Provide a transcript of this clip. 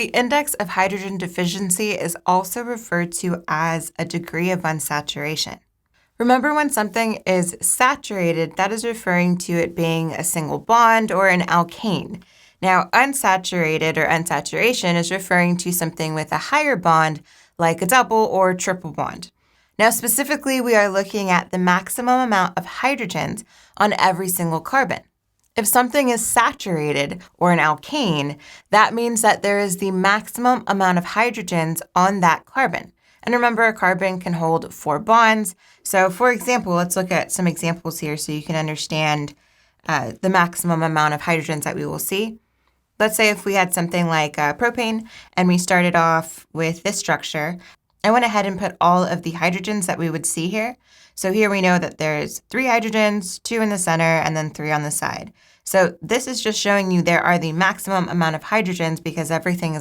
The index of hydrogen deficiency is also referred to as a degree of unsaturation. Remember, when something is saturated, that is referring to it being a single bond or an alkane. Now, unsaturated or unsaturation is referring to something with a higher bond, like a double or triple bond. Now, specifically, we are looking at the maximum amount of hydrogens on every single carbon. If something is saturated or an alkane, that means that there is the maximum amount of hydrogens on that carbon. And remember, a carbon can hold 4 bonds. So for example, let's look at some examples here so you can understand the maximum amount of hydrogens that we will see. Let's say if we had something like propane and we started off with this structure, I went ahead and put all of the hydrogens that we would see here. So here we know that there's 3 hydrogens, 2 in the center, and then 3 on the side. So this is just showing you there are the maximum amount of hydrogens because everything is